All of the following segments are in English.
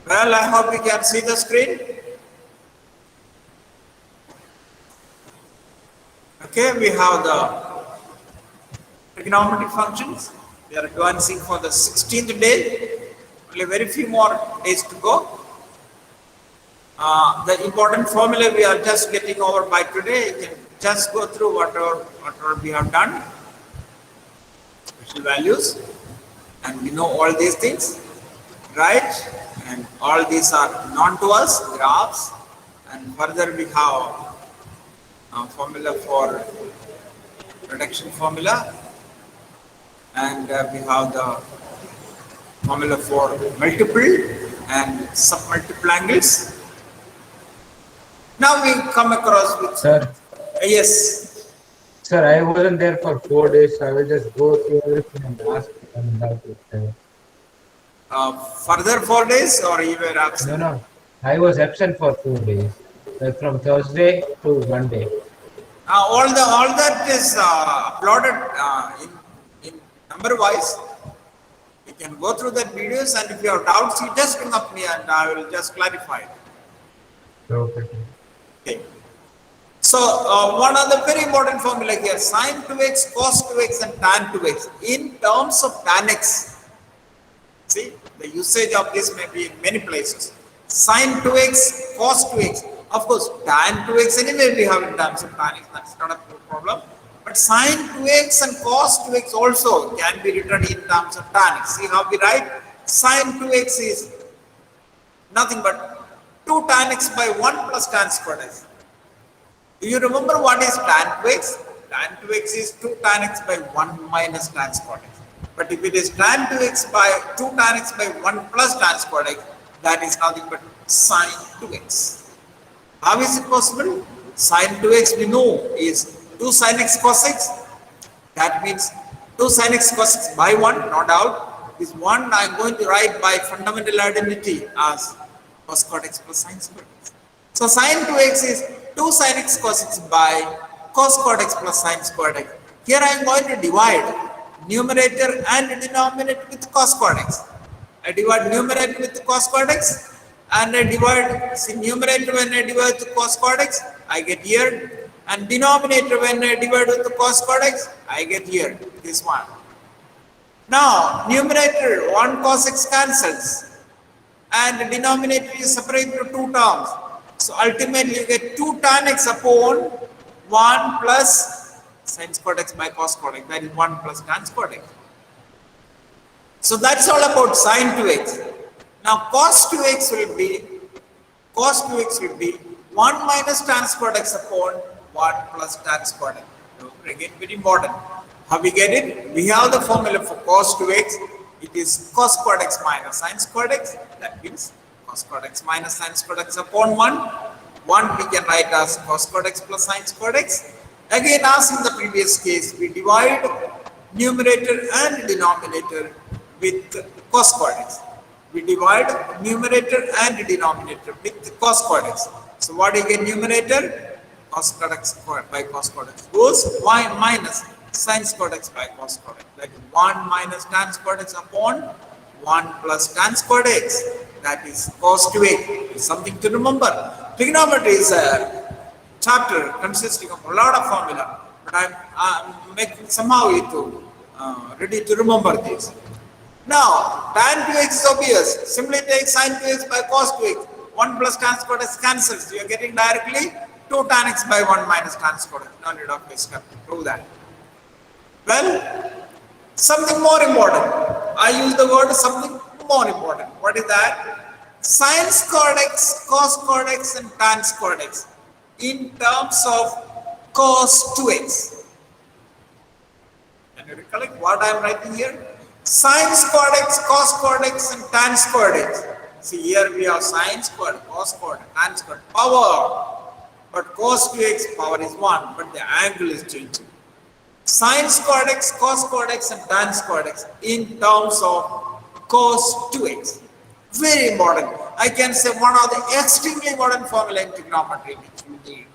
Well, I hope you can see the screen. Okay, we have the trigonometric functions. We are advancing for the 16th day. Only very few more days to go. The important formula we are just getting over by today. You can just go through whatever we have done. Special values, and we know all these things, right? And all these are known to us, graphs, and further we have formula for reduction formula, and we have the formula for multiple and submultiple angles. Now we come across with yes. Sir, I wasn't there for 4 days, so I will just go through everything and ask them about it. Further 4 days, or you were absent? No. I was absent for 4 days, like from Thursday to Monday. All that is uploaded in number wise. You can go through that videos, and if you have doubts, you just bring up me, and I will just clarify it. Okay. So one of the very important formula here: sine 2x, cos 2x, and tan 2x in terms of tan x. See, the usage of this may be in many places. Sine 2x, cos 2x. Of course, tan 2x anyway we have in terms of tan x. That's not a problem. But sine 2x and cos 2x also can be written in terms of tan x. See how we write? Sine 2x is nothing but 2 tan x by 1 plus tan squared x. Do you remember what is tan 2x? Tan 2x is 2 tan x by 1 minus tan squared x. But if it is tan 2x by 2 tan x by 1 plus tan squared x, that is nothing but sine 2x. How is it possible? Sine 2x we know is 2 sin x cos x. That means 2 sin x cos x by 1, no doubt. This 1 I am going to write by fundamental identity as cos squared x plus sine squared x. So sine 2x is 2 sin x cos x by cos squared x plus sine squared x. Here I am going to divide numerator and denominator with cos squared x. I divide numerator with cos squared x, and I divide numerator when I divide with cos squared x, I get here, and denominator when I divide with the cos squared x, I get here, this one. Now numerator 1 cos x cancels, and the denominator is separated into 2 terms. So ultimately you get 2 tan x upon 1 plus sin squared x by cos squared x, that is 1 plus tan squared x. So that's all about sine 2x. Now cos 2x will be 1 minus tan squared x upon 1 plus tan squared x. So again, very important. How we get it? We have the formula for cos 2x. It is cos squared x minus sin squared x. That means cos squared x minus sin squared x upon 1. 1 we can write as cos squared x plus sin squared x. Again, as in the previous case, we divide numerator and denominator with cos squared x. We divide numerator and denominator with cos squared x. So what do you get numerator? Cos squared x squared by cos squared x goes 1 minus sin squared x by cos squared x. That is 1 minus tan squared x upon 1 plus tan squared x. That is cos 2x. It's something to remember. Trigonometry is a chapter consisting of a lot of formula, but I'm making somehow it ready to remember this. Now, tan 2x is obvious. Simply take sin 2x by cos 2x. 1 plus tan squared x cancels. You are getting directly 2 tan x by 1 minus tan squared x. No need of this step to prove that. Well, something more important. I use the word something more important. What is that? Sin squared x, cos squared x, and tan squared x in terms of cos 2x. Can you recollect what I am writing here? Sin squared x, cos squared x, and tan squared x. See, here we have sin squared, cos squared, tan squared, power. But cos 2x power is 1, but the angle is changing. Sin squared x, cos squared x, and tan squared x in terms of cos 2x. Very important. I can say one of the extremely important formula in trigonometry which you need.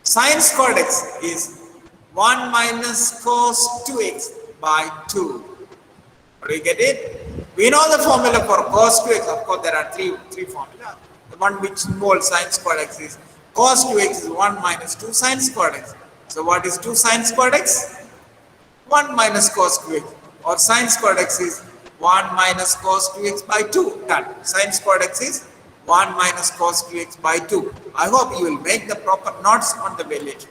Sin squared x is 1 minus cos 2x by 2. Do you get it? We know the formula for cos 2x. Of course, there are three formulas. The one which involves sin squared x is cos 2x is 1 minus 2 sin squared x. So what is 2 sin squared x? 1 minus cos 2x, or sin squared x is 1 minus cos 2x by 2. Done. Sin squared x is 1 minus cos 2x by 2. I hope you will make the proper notes on the way later.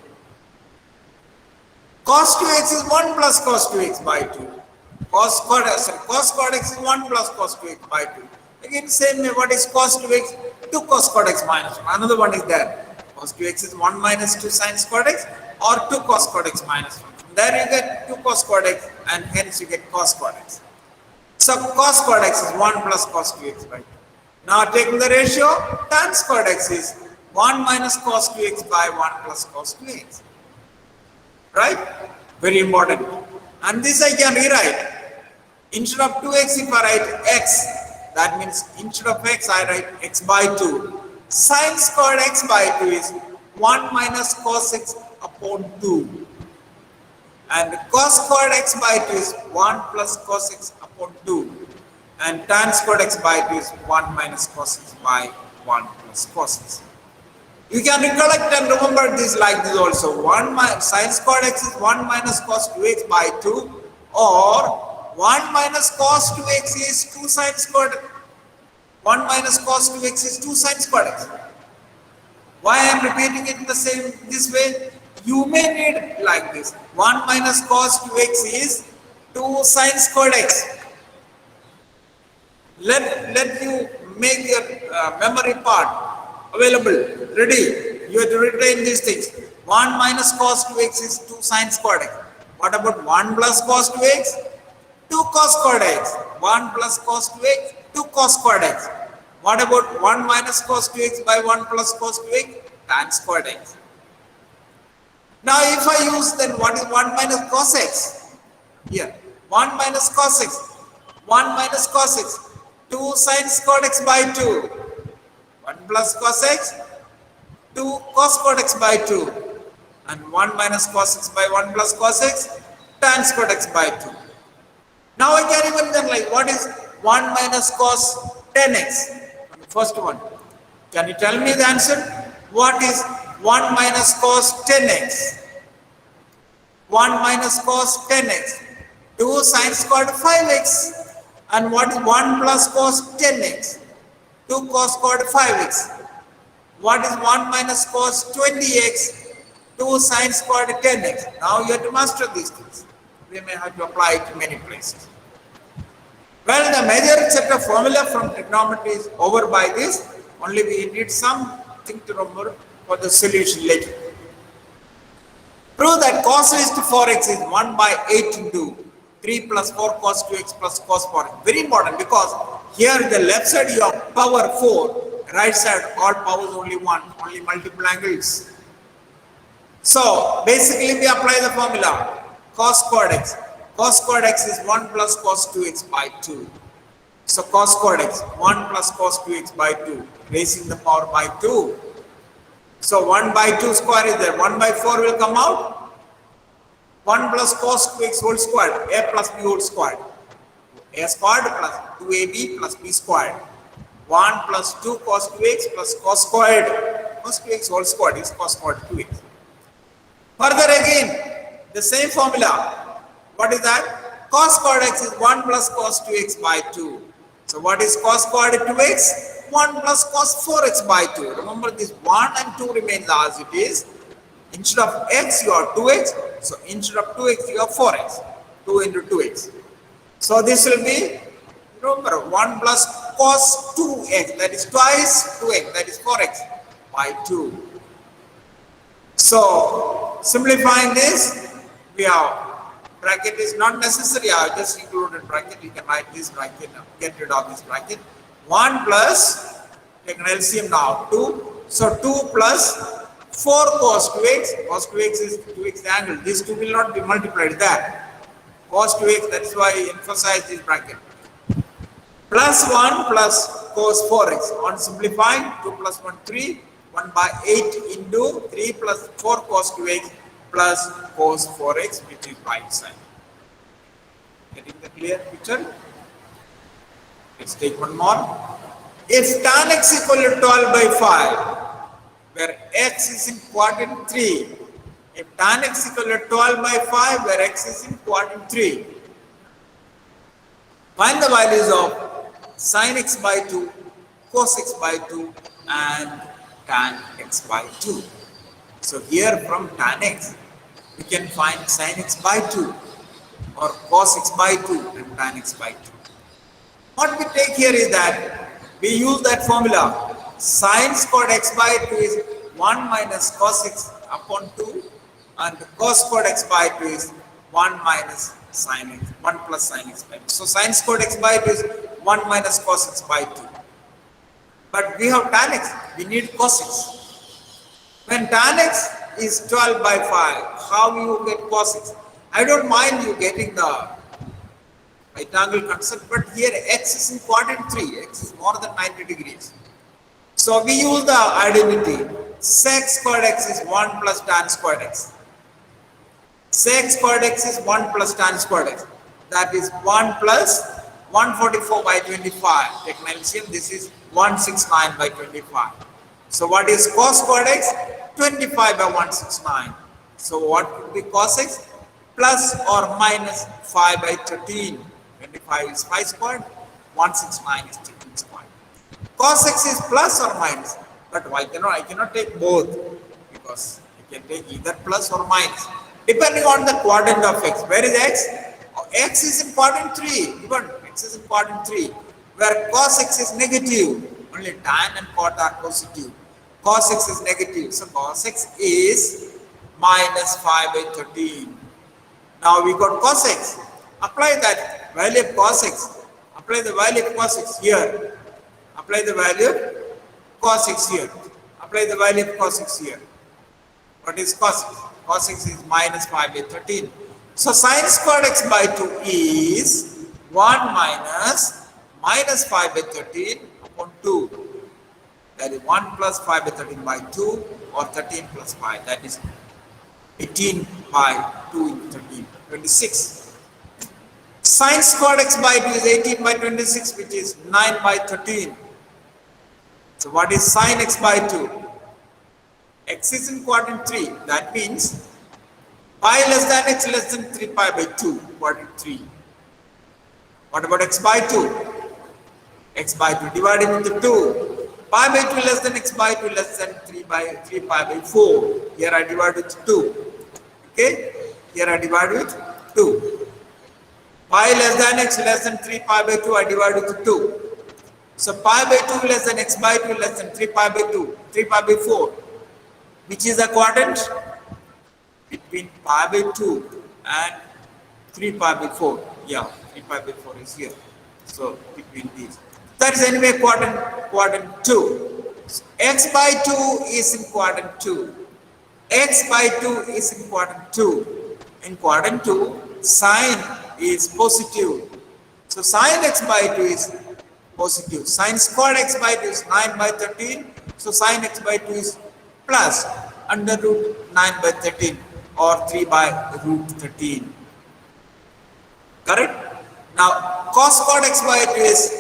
Cos 2x is 1 plus cos 2x by 2. Cos squared x is 1 plus cos 2x by 2. Again, same way, what is cos 2x? 2 cos squared x minus 1. Another one is there. Cos 2x is 1 minus 2 sin squared x, or 2 cos squared x minus 1. There you get 2 cos squared x, and hence you get cos squared x. So cos squared x is 1 plus cos 2x by 2. Now taking the ratio, tan squared x is 1 minus cos 2x by 1 plus cos 2x. Right? Very important. And this I can rewrite. Instead of 2x, if I write x, that means instead of x, I write x by 2. Sin squared x by 2 is 1 minus cos x upon 2. And cos squared x by 2 is 1 plus cos x upon 2. And tan squared x by 2 is 1 minus cos x by 1 plus cos x. You can recollect and remember this like this also. Sin squared x is 1 minus cos 2x by 2, or 1 minus cos 2x is 2 sin squared. 1 minus cos 2x is 2 sin squared x. Why I am repeating it this way? You may read like this. 1 minus cos 2x is 2 sin squared x. Let you make your memory part available, ready. You have to retain these things. 1 minus cos 2x is 2 sin squared x. What about 1 plus cos 2x? 2 cos squared x. 1 plus cos 2x, 2 cos squared x. What about 1 minus cos 2x by 1 plus cos 2x? Tan squared x. Now if I use, then what is 1 minus cos x? Here, 1 minus cos x. 1 minus cos x. 2 sin squared x by 2. 1 plus cos x. 2 cos squared x by 2. And 1 minus cos x by 1 plus cos x. Tan squared x by 2. Now I can even then like, what is 1 minus cos 10x? First one. Can you tell me the answer? What is 1 minus cos 10x? 1 minus cos 10x. 2 sin squared 5x. And what is 1 plus cos 10x? 2 cos squared 5x. What is 1 minus cos 20x? 2 sin squared 10x. Now you have to master these things. We may have to apply it in many places. Well, the major set of formula from trigonometry is over by this. Only we need something to remember for the solution later. Prove that cos raised to 4x is 1 by 8 into 3 plus 4 cos 2x plus cos 4x. Very important, because here the left side you have power 4, right side all powers only 1, only multiple angles. So basically we apply the formula cos squared x. Cos squared x is 1 plus cos 2x by 2. So cos squared x, 1 plus cos 2x by 2, raising the power by 2. So 1 by 2 square is there, 1 by 4 will come out. 1 plus cos 2x whole squared, a plus b whole squared. A squared plus 2ab plus b squared. 1 plus 2 cos 2x plus cos squared. Cos 2x whole squared is cos squared 2x. Further again, the same formula. What is that? Cos squared x is 1 plus cos 2x by 2. So what is cos squared 2x? 1 plus cos 4x by 2. Remember, this 1 and 2 remains as it is. Instead of x, you have 2x. So instead of 2x, you have 4x. 2 into 2x. So this will be, remember, 1 plus cos 2x, that is twice 2x, that is 4x by 2. So simplifying this, we have bracket is not necessary. I just included bracket. You can write this bracket now. Get rid of this bracket. 1 plus, take an LCM now, 2. So 2 plus 4 cos 2x. Cos 2x is 2x angle. This 2 will not be multiplied there. Cos 2x, that's why I emphasize this bracket. Plus 1 plus cos 4x. On simplifying, 2 plus 1, 3. 1 by 8 into 3 plus 4 cos 2x plus cos 4x, which is right side. Getting the clear picture? Let's take one more. If tan x equal to 12 by 5, where x is in quadrant 3, if tan x equal to 12 by 5, where x is in quadrant 3, find the values of sin x by 2, cos x by 2, and tan x by 2. So here from tan x, we can find sin x by 2 or cos x by 2 and tan x by 2. What we take here is that we use that formula. Sin squared x by 2 is 1 minus cos x upon 2, and cos squared x by 2 is 1 minus sin x, 1 plus sin x by 2. So sin squared x by 2 is 1 minus cos x by 2. But we have tan x, we need cos x. When tan x is 12 by 5, how you get cos x? I don't mind you getting the right angle concept, but here x is in quadrant 3, x is more than 90 degrees. So we use the identity sec squared x is 1 plus tan squared x. Sec squared x is 1 plus tan squared x. That is 1 plus 144 by 25. Take an LCM, this is 169 by 25. So what is cos squared x? 25 by 169. So what could be cos x? Plus or minus 5 by 13. 25 is 5 squared, 169 is 13 squared. Cos x is plus or minus, but I cannot take both, because I can take either plus or minus depending on the quadrant of x. Where is x? X is in quadrant 3. Even x is in quadrant 3, where cos x is negative. Only tan and cot are positive. Cos x is negative, so cos x is minus 5 by 13. Now we got cos x. Apply that value of cos x. Apply the value of cos x here. Apply the value of cos x here. Apply the value of cos x here. What is cos x? Cos x is minus 5 by 13. So sin squared x by 2 is 1 minus 5 by 13 upon 2. That is 1 plus 5 by 13 by 2, or 13 plus 5. That is 18 by 2 into 13, 26. Sin squared x by 2 is 18 by 26, which is 9 by 13. So what is sin x by 2? X is in quadrant 3. That means pi less than x less than 3 pi by 2, quadrant 3. What about x by 2? X by 2 divided into 2. Pi by 2 less than x by 2 less than 3 pi by 4. Here I divide with 2. Okay? Here I divide with 2. Pi less than x less than 3 pi by 2, I divide with 2. So pi by 2 less than x by 2 less than 3 pi by 2, 3 pi by 4. Which is a quadrant? Between pi by 2 and 3 pi by 4. Yeah, 3 pi by 4 is here. So between these. That is anyway quadrant 2. So x by 2 is in quadrant 2. X by 2 is in quadrant 2. In quadrant 2, sine is positive. So sin x by 2 is positive. Sin squared x by 2 is 9 by 13. So sin x by 2 is plus under root 9 by 13 or 3 by root 13. Correct? Now cos squared x by 2 is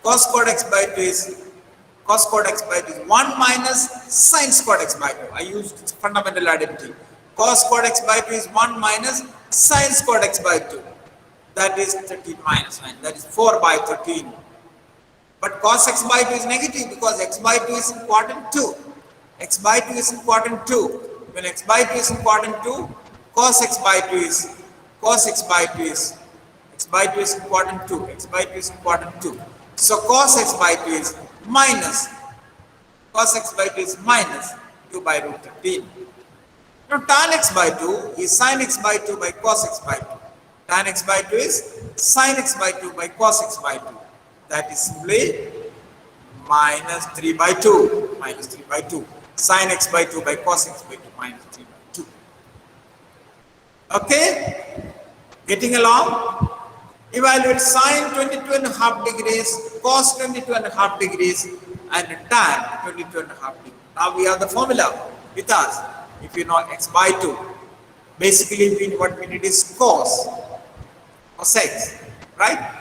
1 minus sin squared x by 2. I used fundamental identity. Cos squared x by 2 is 1 minus sin squared x by 2. That is 13 minus 9. That is 4 by 13. But cos x by 2 is negative because x by 2 is in quadrant 2. X by 2 is in quadrant 2. When x by 2 is in quadrant 2, cos x by 2 is x by 2 is in quadrant 2. X by 2 is in quadrant 2. So cos x by 2 is minus 2 by root 13. Now tan x by 2 is sin x by 2 by cos x by 2. Tan x by 2 is sin x by 2 by cos x by 2. That is simply minus 3 by 2. Sin x by 2 by cos x by 2 minus 3 by 2. Okay? Getting along? Evaluate sin 22.5 degrees, cos 22.5 degrees, and tan 22.5 degrees. Now we have the formula with us. If you know x by 2, basically what we need is cos x, right?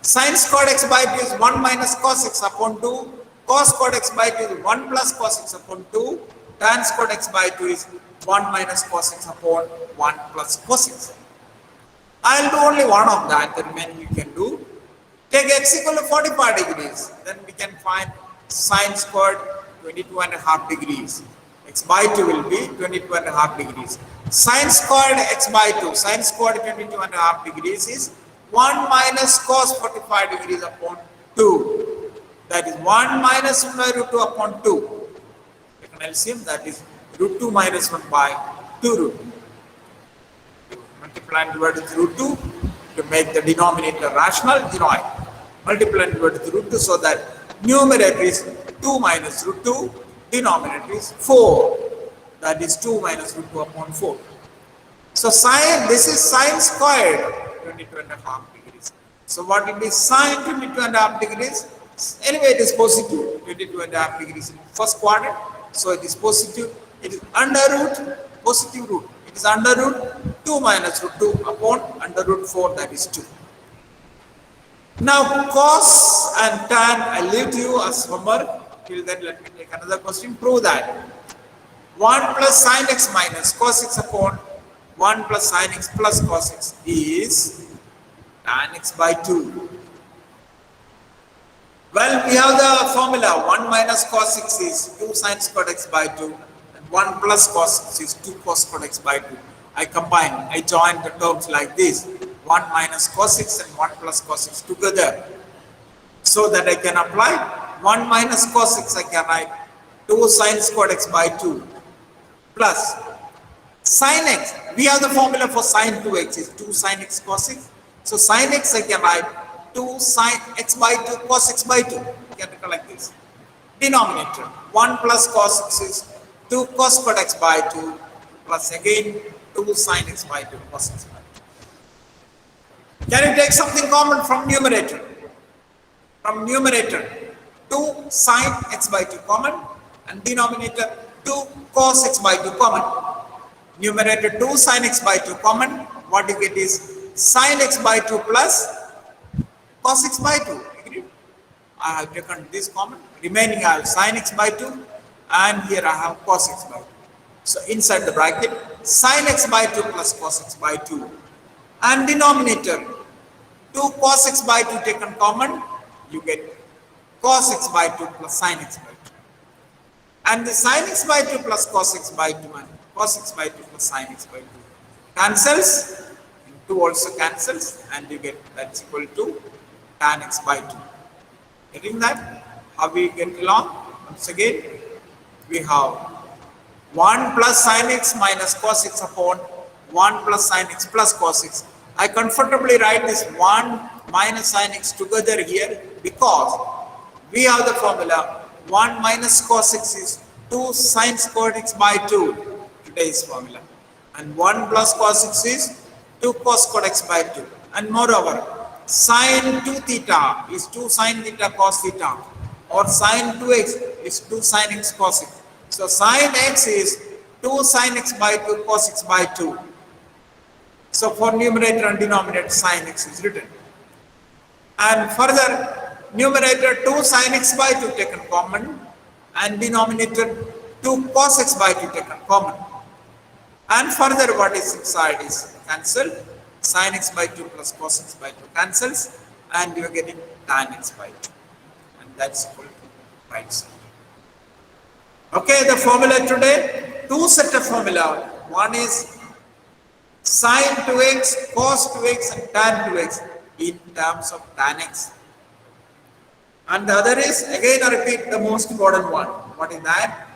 Sin squared x by 2 is 1 minus cos x upon 2. Cos squared x by 2 is 1 plus cos x upon 2. Tan squared x by 2 is 1 minus cos x upon 1 plus cos x. I'll do only one of that, the remaining you can do. Take x equal to 45 degrees, then we can find sin squared 22.5 degrees. X by 2 will be 22.5 degrees. Sin squared x by 2, sin squared 22.5 degrees is 1 minus cos 45 degrees upon 2. That is 1 minus 1 by root 2 upon 2. Take an LCM, that is root 2 minus 1 by 2 root 2. Multiply and divide with root 2 to make the denominator rational, multiply and divide with root 2 so that numerator is 2 minus root 2, denominator is 4. That is 2 minus root 2 upon 4. So this is sin squared 22.5 degrees. So what it is sin 22.5 degrees? Anyway, it is positive 22.5 degrees in first quadrant. So it is positive. It is under root, positive root. It is under root 2 minus root 2 upon under root 4, that is 2. Now cos and tan I leave to you as homework. Till then let me take another question. Prove that 1 plus sin x minus cos x upon 1 plus sin x plus cos x is tan x by 2. Well, we have the formula 1 minus cos x is 2 sin squared x by 2 and 1 plus cos x is 2 cos squared x by 2. I join the terms like this, 1 minus cos x and 1 plus cos x together, so that I can apply 1 minus cos x, I can write 2 sin squared x by 2 plus sin x. We have the formula for sin 2x is 2 sin x cos x. So sin x I can write 2 sin x by 2 cos x by 2. You can recollect this. Denominator 1 plus cos x is 2 cos squared x by 2 plus again 2 sin x by 2 cos x by 2. Can you take something common from numerator? From numerator 2 sin x by 2 common and denominator 2 cos x by 2 common. Numerator 2 sin x by 2 common. What you get is sin x by 2 plus cos x by 2. Agreed? I have taken this common. Remaining I have sin x by 2 and here I have cos x by 2. So inside the bracket sin x by 2 plus cos x by 2 and denominator 2 cos x by 2 taken common, you get cos x by 2 plus sin x by 2. And the sin x by 2 plus cos x by 2 and cos x by 2 plus sin x by 2 cancels, and 2 also cancels, and you get that's equal to tan x by 2. Getting that? How we get along? Once again, we have 1 plus sin x minus cos x upon 1 plus sin x plus cos x. I comfortably write this 1 minus sin x together here because we have the formula 1 minus cos x is 2 sin squared x by 2, today's formula, and 1 plus cos x is 2 cos squared x by 2, and moreover sin 2 theta is 2 sin theta cos theta, or sin 2x is 2 sin x cos x. So sin x is 2 sin x by 2 cos x by 2. So for numerator and denominator sin x is written. And further, numerator 2 sin x by 2 taken common and denominator 2 cos x by 2 taken common. And further what is inside is cancelled. Sin x by 2 plus cos x by 2 cancels and you are getting tan x by 2. And that's equal to right side. Okay, the formula today, two set of formula. One is sin 2x, cos 2x and tan 2x in terms of tan x. And the other is, again I repeat, the most important one. What is that?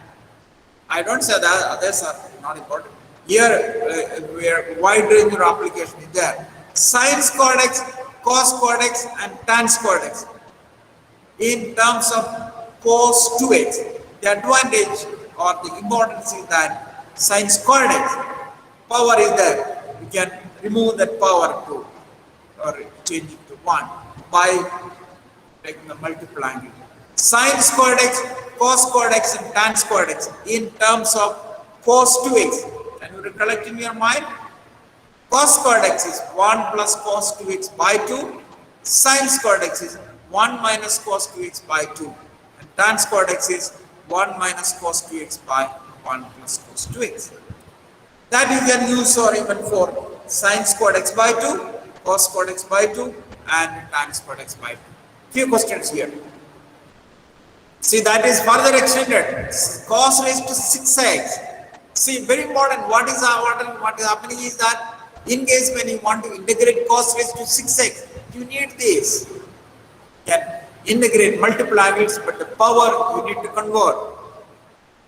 I don't say that others are not important. Here, where wide range of application is there. Sin squared x, cos squared x and tan squared x in terms of cos 2x. The advantage or the importance is that sin squared x, power is there. We can remove that power to or change it to 1 by taking the multiplying it. Sin squared x, cos squared x and tan squared x in terms of cos 2x. Can you recollect in your mind? Cos squared x is 1 plus cos 2x by 2. Sine squared x is 1 minus cos 2x by 2. And tan squared x is 1 minus cos 2x by 1 plus cos 2x. That you can use or even for sine squared x by 2, cos squared x by 2 and tan squared x by 2. Few questions here. See, that is further extended. Cos raised to 6x. See, very important. What is happening is that in case when you want to integrate cos raised to 6x, you need this. You can integrate multiple angles, but the power you need to convert.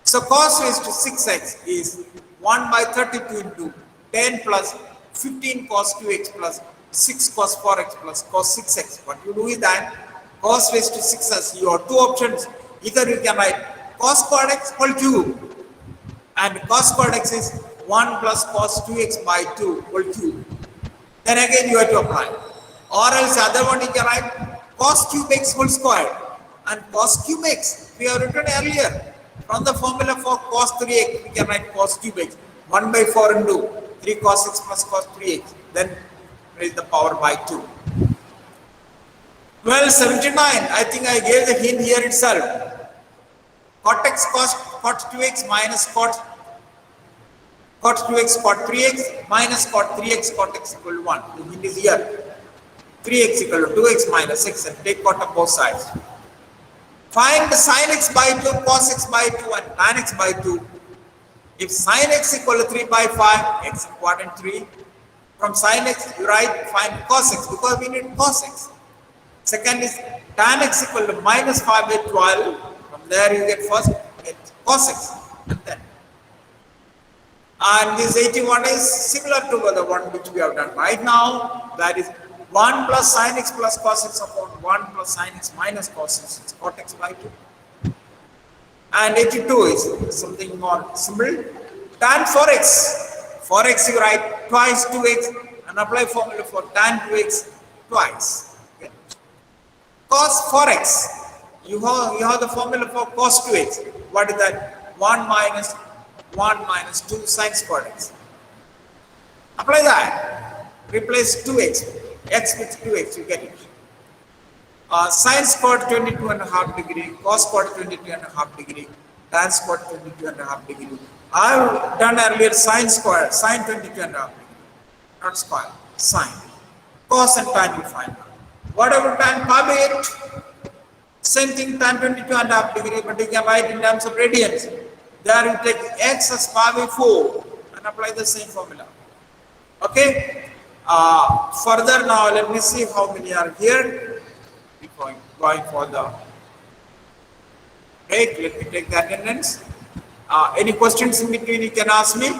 So cos raised to 6x is 1 by 32 into 10 plus 15 cos 2x plus 6 cos 4x plus cos 6x. What you do is that cos raised to 6x, you have two options. Either you can write cos squared x whole cube, and cos squared x is 1 plus cos 2x by 2 whole cube. Then again you have to apply. Or else other one you can write cos cube x whole squared, and cos cube x we have written earlier. From the formula for cos 3x, we can write cos cube x 1 by 4 into 3 cos x plus cos 3x. Then raise the power by 2. Well, 79, I think I gave the hint here itself. Cot x cot 2x minus cot 2x cot 3x minus cot 3x cot x equal to 1. The hint is here. 3x equal to 2x minus x, and take cot on both sides. Find sin x by 2, cos x by 2 and tan x by 2. If sin x equal to 3 by 5, x quadrant 3. From sin x you write find cos x because we need cos x. Second is tan x equal to minus 5 by 12. From there you get first get cos x. And this 81 is similar to the one which we have done right now. That is 1 plus sin x plus cos x upon 1 plus sin x minus cos x. It's cot x by 2. And 82 is something more simple. Tan 4x. 4x you write twice 2x and apply formula for tan 2x twice. Okay. Cos 4x. You have the formula for cos 2x. What is that? 1 minus 2 sin squared x. Apply that. Replace 2x. X with 2x, you get it. Sin squared 22.5 degree, cos squared 22.5 degree, tan squared 22.5 degree. I have done earlier sin squared, sin 22.5 degree, not square, sin. Cos and tan you find. Whatever tan pi by 8, same thing tan 22.5 degree, but you can write in terms of radians. There you take x as pi by 4 and apply the same formula. Okay. Further now, let me see how many are here. Before going for the break, let me take the attendance. Any questions in between you can ask me.